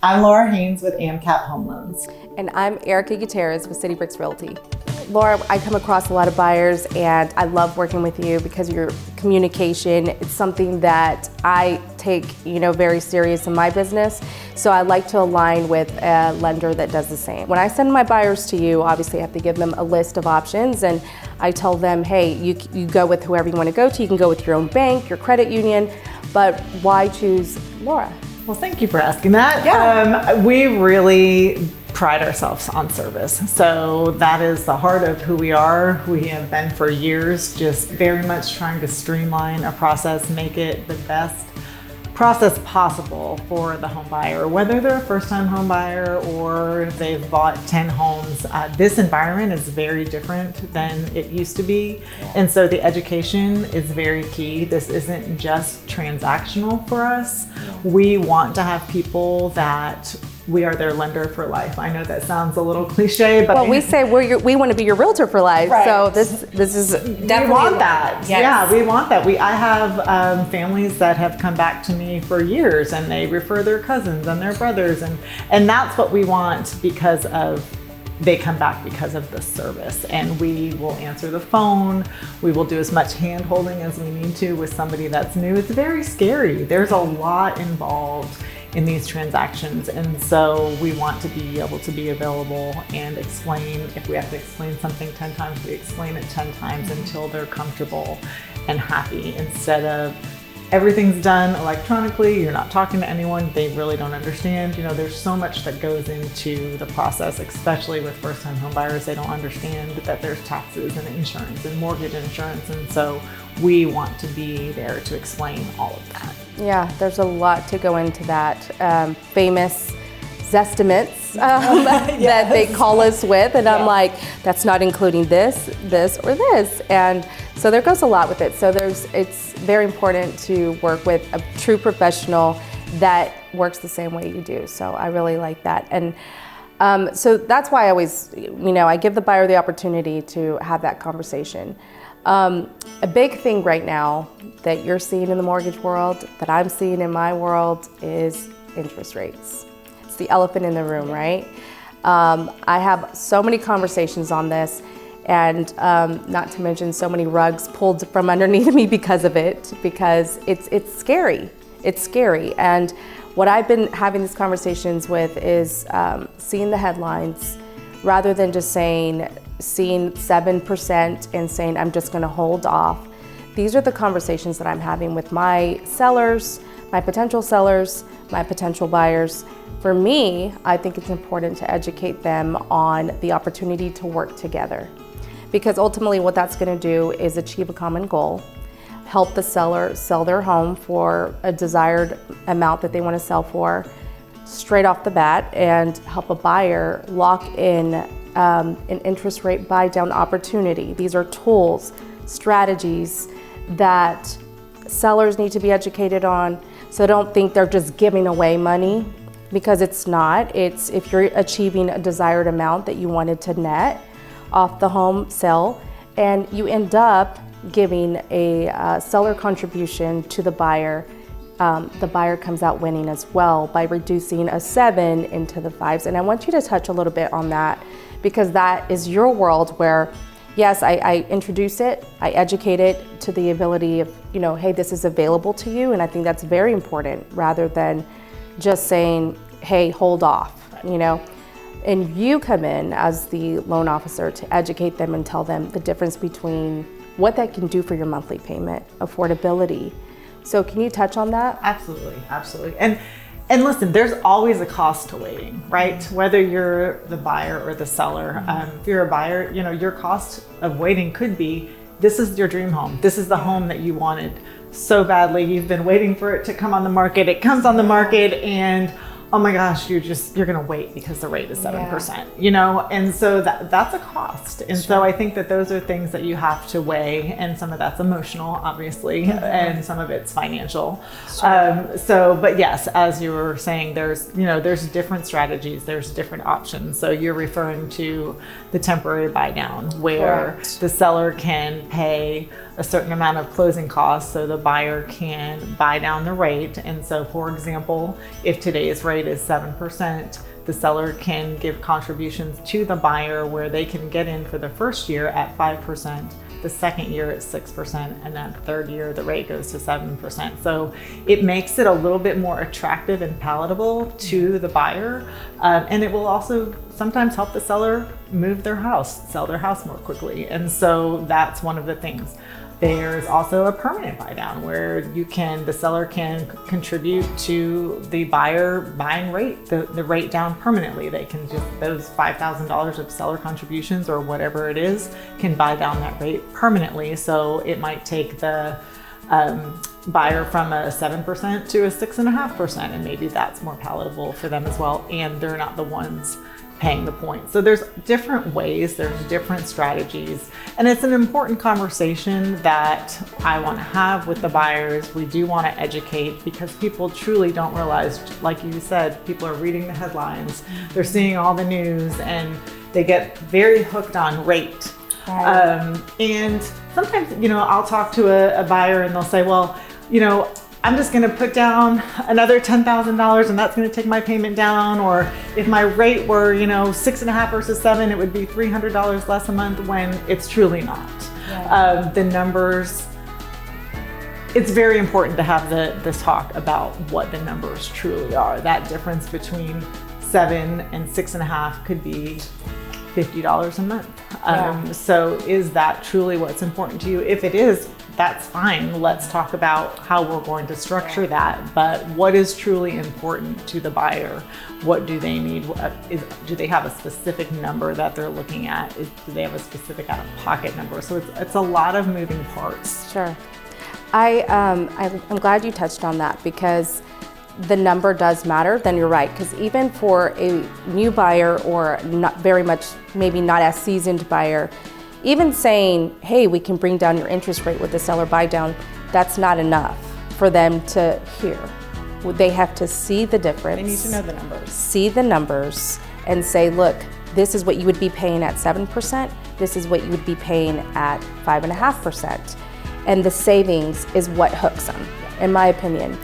I'm Laura Haynes with AMCAP Home Loans. And I'm Erica Gutierrez with City Bricks Realty. Laura, I come across a lot of buyers and I love working with you because your communication is something that I take, very serious in my business. So I like to align with a lender that does the same. When I send my buyers to you, obviously I have to give them a list of options, and I tell them, hey, you go with whoever you want to go to. You can go with your own bank, your credit union, but why choose Laura? Well, thank you for asking that. Yeah. We really pride ourselves on service. So that is the heart of who we are. We have been for years, just very much trying to streamline a process, make it the best process possible for the home buyer, whether they're a first-time home buyer or they've bought 10 homes. This environment is very different than it used to be. And so the education is very key. This isn't just transactional for us. We want to have people that we are their lender for life. I know that sounds a little cliche, but well, we say we want to be your realtor for life. Right. So this is definitely we want that. Yes. Yeah, we want that. I have families that have come back to me for years, and they refer their cousins and their brothers, and that's what we want because of. They come back because of the service, and we will answer the phone. We will do as much hand holding as we need to with somebody that's new. It's very scary. There's a lot involved in these transactions, and so we want to be able to be available and explain. If we have to explain something 10 times, we explain it 10 times until they're comfortable and happy, instead of everything's done electronically, you're not talking to anyone, they really don't understand. There's so much that goes into the process, especially with first-time home buyers. They don't understand that there's taxes and insurance and mortgage insurance, and so we want to be there to explain all of that. Yeah, there's a lot to go into that. Famous Zestimates that they call us with, and I'm like, that's not including this, or this, and so there goes a lot with it. So it's very important to work with a true professional that works the same way you do. So I really like that, and so that's why I always, I give the buyer the opportunity to have that conversation. A big thing right now that you're seeing in the mortgage world, that I'm seeing in my world, is interest rates. It's the elephant in the room, right? I have so many conversations on this, and not to mention so many rugs pulled from underneath me because of it, because it's scary. It's scary. And what I've been having these conversations with is seeing the headlines, rather than just seeing 7% and saying, I'm just gonna hold off. These are the conversations that I'm having with my sellers, my potential sellers, my potential buyers. For me, I think it's important to educate them on the opportunity to work together, because ultimately what that's gonna do is achieve a common goal, help the seller sell their home for a desired amount that they wanna sell for straight off the bat, and help a buyer lock in an interest rate buy down opportunity. These are tools, strategies that sellers need to be educated on, so don't think they're just giving away money, because it's not. It's if you're achieving a desired amount that you wanted to net off the home sale, and you end up giving a seller contribution to the buyer comes out winning as well by reducing a 7 into the 5s. And I want you to touch a little bit on that, because that is your world where, yes, I introduce it, I educate it to the ability of, hey, this is available to you. And I think that's very important, rather than just saying, hey, hold off, And you come in as the loan officer to educate them and tell them the difference between what that can do for your monthly payment, affordability. So can you touch on that? Absolutely, absolutely. And listen, there's always a cost to waiting, right? Whether you're the buyer or the seller. If you're a buyer, your cost of waiting could be, this is your dream home. This is the home that you wanted so badly. You've been waiting for it to come on the market. It comes on the market, and oh my gosh, you're gonna wait because the rate is 7%, and so that's a cost. And so I think that those are things that you have to weigh, and some of that's emotional, obviously, and some of it's financial. But yes, as you were saying, there's different strategies, there's different options. So you're referring to the temporary buy down, where the seller can pay a certain amount of closing costs so the buyer can buy down the rate. And so, for example, if today's rate rate is 7%, the seller can give contributions to the buyer where they can get in for the first year at 5%, the second year at 6%, and then third year the rate goes to 7%. So it makes it a little bit more attractive and palatable to the buyer, and it will also sometimes help the seller move their house, sell their house more quickly. And so that's one of the things. There's also a permanent buy down where the seller can contribute to the buyer buying rate, the rate down permanently. They can just, those $5,000 of seller contributions or whatever it is, can buy down that rate permanently. So it might take the buyer from a 7% to a 6.5%, and maybe that's more palatable for them as well. And they're not the ones paying the point. So there's different ways, there's different strategies, and it's an important conversation that I want to have with the buyers. We do want to educate because people truly don't realize, like you said, people are reading the headlines, they're seeing all the news, and they get very hooked on rate. Right. And sometimes, I'll talk to a buyer and they'll say, well, I'm just going to put down another $10,000 and that's going to take my payment down. Or if my rate were, 6.5 versus 7, it would be $300 less a month, when it's truly not. Yeah. The numbers, it's very important to have the talk about what the numbers truly are. That difference between 7 and 6.5 could be $50 a month. Yeah. So is that truly what's important to you? If it is, that's fine. Let's talk about how we're going to structure that. But what is truly important to the buyer? What do they need? Do they have a specific number that they're looking at? Do they have a specific out-of-pocket number? So it's a lot of moving parts. Sure. I'm glad you touched on that, because the number does matter. Then you're right, because even for a new buyer or not very much, maybe not as seasoned buyer, even saying, hey, we can bring down your interest rate with the seller buy down, that's not enough for them to hear. They have to see the difference. They need to know the numbers. See the numbers and say, look, this is what you would be paying at 7%. This is what you would be paying at 5.5%. And the savings is what hooks them, in my opinion.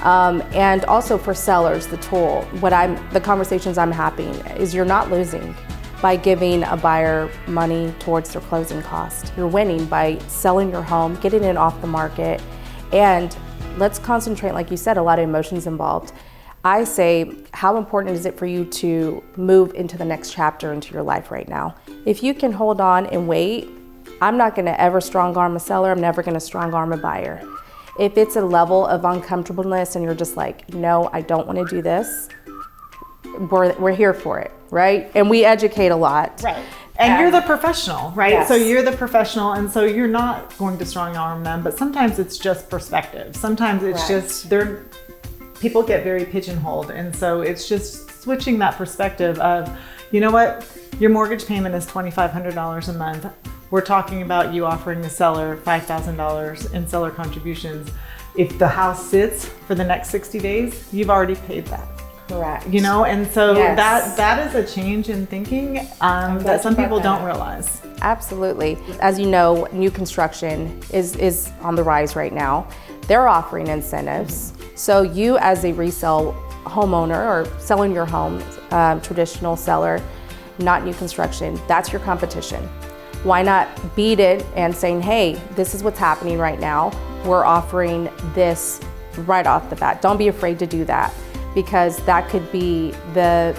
And also for sellers, the tool, the conversations I'm having is you're not losing by giving a buyer money towards their closing cost. You're winning by selling your home, getting it off the market, and let's concentrate, like you said, a lot of emotions involved. I say, how important is it for you to move into the next chapter into your life right now? If you can hold on and wait, I'm not gonna ever strong arm a seller, I'm never gonna strong arm a buyer. If it's a level of uncomfortableness and you're just like, no, I don't wanna do this, we're here for it, right? And we educate a lot. Right. And you're the professional, right? Yes. So you're the professional, and so you're not going to strong arm them, but sometimes it's just perspective. Sometimes it's just, people get very pigeonholed, and so it's just switching that perspective of, you know what, your mortgage payment is $2,500 a month. We're talking about you offering the seller $5,000 in seller contributions. If the house sits for the next 60 days, you've already paid that. Correct. And so that is a change in thinking that some people don't realize. Absolutely. As you know, new construction is on the rise right now. They're offering incentives. So you as a resale homeowner or selling your home, traditional seller, not new construction, that's your competition. Why not beat it and saying, hey, this is what's happening right now. We're offering this right off the bat. Don't be afraid to do that, because that could be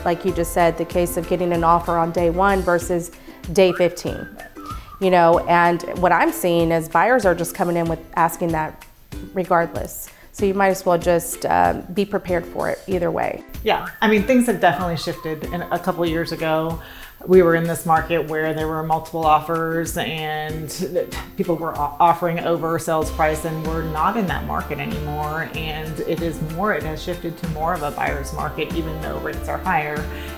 like you just said, the case of getting an offer on day 1 versus day 15. And what I'm seeing is buyers are just coming in with asking that regardless. So you might as well just be prepared for it either way. Yeah, I mean, things have definitely shifted. A couple of years ago, we were in this market where there were multiple offers and people were offering over sales price, and we're not in that market anymore. And it has shifted to more of a buyer's market, even though rates are higher.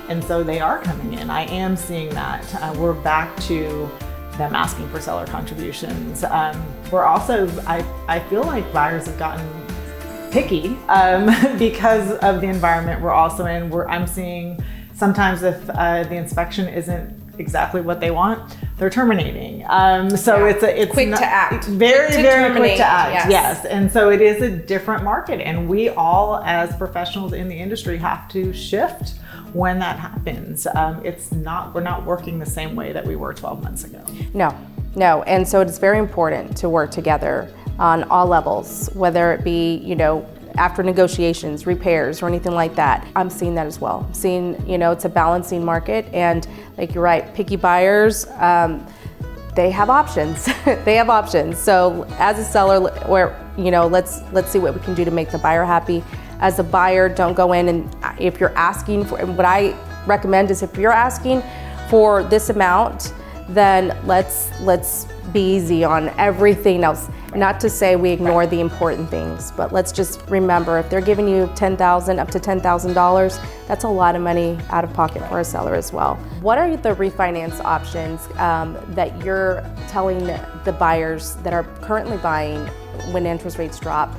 And so they are coming in. I am seeing that. We're back to them asking for seller contributions. We're also, I feel like buyers have gotten picky because of the environment we're also in. I'm seeing sometimes if the inspection isn't exactly what they want, they're terminating. So it's quick to act. Very, to very quick to act. Yes. And so it is a different market, and we all as professionals in the industry have to shift when that happens. We're not working the same way that we were 12 months ago. No. And so it's very important to work together on all levels, whether it be, after negotiations, repairs, or anything like that. I'm seeing that as well. I'm seeing, it's a balancing market, and like you're right, picky buyers, they have options. They have options. So as a seller, let's see what we can do to make the buyer happy. As a buyer, don't go in, and if you're asking for, what I recommend is if you're asking for this amount, then let's be easy on everything else. Not to say we ignore the important things, but let's just remember, if they're giving you $10,000 up to $10,000, that's a lot of money out of pocket for a seller as well. What are the refinance options that you're telling the buyers that are currently buying when interest rates drop?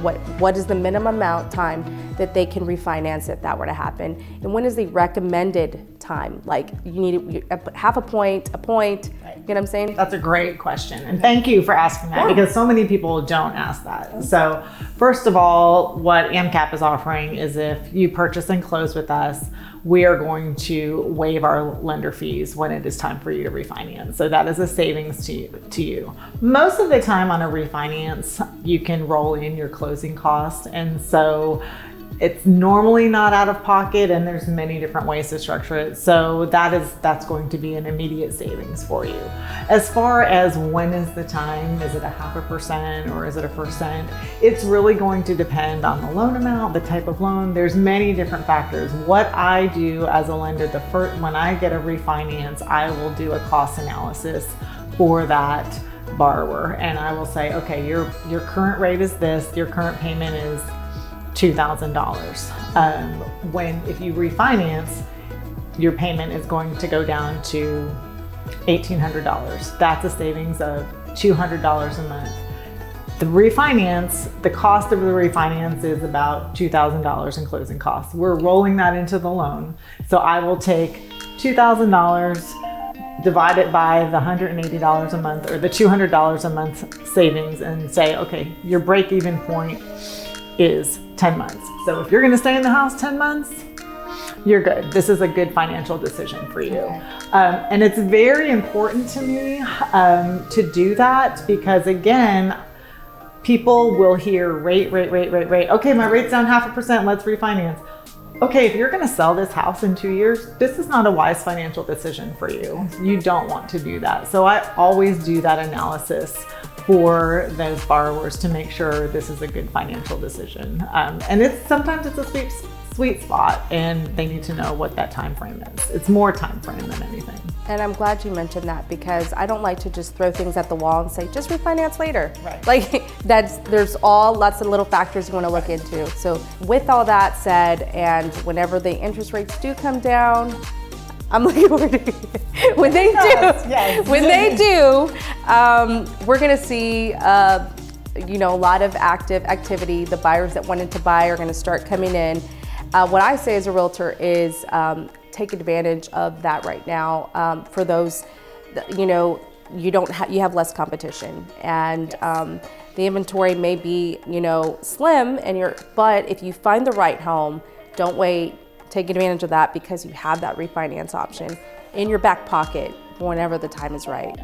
What is the minimum amount time that they can refinance if that were to happen? And when is the recommended time? Like you need half a point, you know what I'm saying? That's a great question. And thank you for asking that, because so many people don't ask that. So first of all, what AMCAP is offering is if you purchase and close with us, we are going to waive our lender fees when it is time for you to refinance. So that is a savings to you. Most of the time on a refinance, you can roll in your closing costs. And so it's normally not out of pocket, and there's many different ways to structure it. So that's going to be an immediate savings for you. As far as when is the time, is it a 0.5% or is it 1%? It's really going to depend on the loan amount, the type of loan. There's many different factors. What I do as a lender, when I get a refinance, I will do a cost analysis for that borrower. And I will say, okay, your current rate is this, your current payment is $2,000. If you refinance, your payment is going to go down to $1,800. That's a savings of $200 a month. The cost of the refinance is about $2,000 in closing costs. We're rolling that into the loan. So I will take $2,000, divide it by the $180 a month or the $200 a month savings, and say, okay, your break-even point is 10 months. So if you're going to stay in the house 10 months, you're good. This is a good financial decision for you. And it's very important to me to do that, because again, people will hear rate. Okay, my rate's down 0.5%, let's refinance. Okay, if you're going to sell this house in 2 years, this is not a wise financial decision for you. You don't want to do that. So I always do that analysis for those borrowers to make sure this is a good financial decision. And sometimes it's a sweet spot, and they need to know what that time frame is. It's more time frame than anything. And I'm glad you mentioned that, because I don't like to just throw things at the wall and say, just refinance later. Right. Like there's lots of little factors you want to look into. So with all that said, and whenever the interest rates do come down, I'm looking forward to when they do. Yes. When they do, we're going to see a lot of active activity. The buyers that wanted to buy are going to start coming in. What I say as a realtor is take advantage of that right now. For those, you have less competition, and the inventory may be slim, but if you find the right home, don't wait. Take advantage of that, because you have that refinance option in your back pocket whenever the time is right.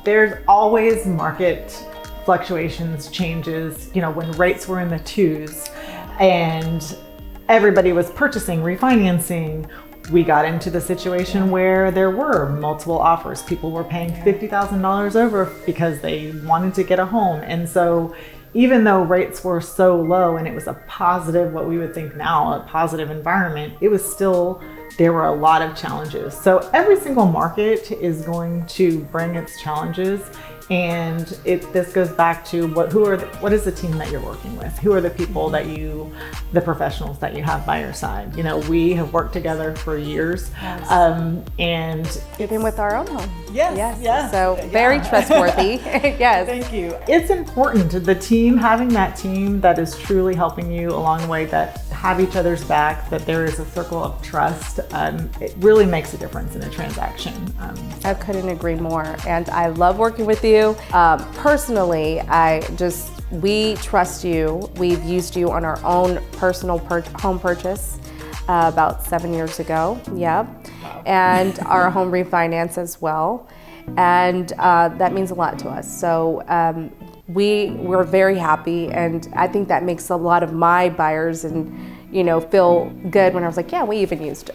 There's always market fluctuations, changes. When rates were in the 2s and everybody was purchasing, refinancing, we got into the situation where there were multiple offers. People were paying $50,000 over because they wanted to get a home. And so even though rates were so low and it was a positive, what we would think now, a positive environment, there were a lot of challenges. So every single market is going to bring its challenges. And this goes back to what is the team that you're working with? Who are the people the professionals that you have by your side? We have worked together for years. Yes. And even with our own home. Yes. So very trustworthy. Yes. Thank you. It's important, having that team that is truly helping you along the way, that have each other's back, that there is a circle of trust, it really makes a difference in a transaction. I couldn't agree more, and I love working with you. Personally, we trust you. We've used you on our own personal home purchase about 7 years ago, yeah, wow. And our home refinance as well, and that means a lot to us. So we're very happy, and I think that makes a lot of my buyers and feel good when I was like, yeah, we even used,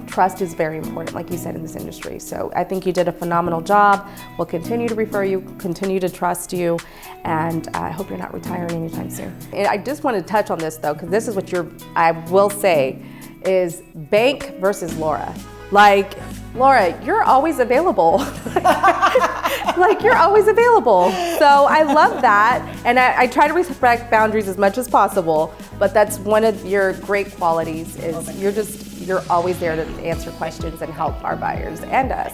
trust is very important, like you said, in this industry. So I think you did a phenomenal job. We'll continue to refer you, continue to trust you, and I hope you're not retiring anytime soon. And I just want to touch on this though, because this is what I will say, is bank versus Laura. Like, Laura, you're always available. Like, you're always available. So I love that. And I try to respect boundaries as much as possible, but that's one of your great qualities is you're always there to answer questions and help our buyers and us.